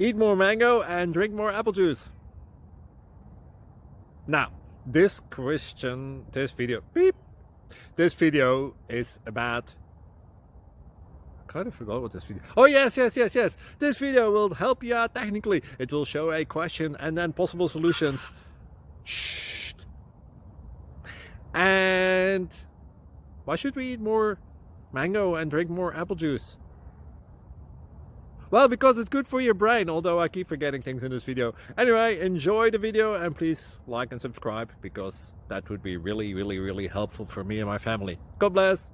eat more mango and drink more apple juice. Now, this video is about, I kind of forgot what this video. Oh, yes. This video will help you out technically. It will show a question and then possible solutions. Shh. And why should we eat more mango and drink more apple juice? Well, because it's good for your brain, although I keep forgetting things in this video. Anyway, enjoy the video and please like and subscribe, because that would be really helpful for me and my family. God bless!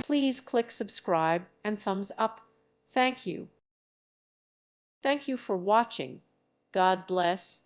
Please click subscribe and thumbs up. Thank you. Thank you for watching. God bless.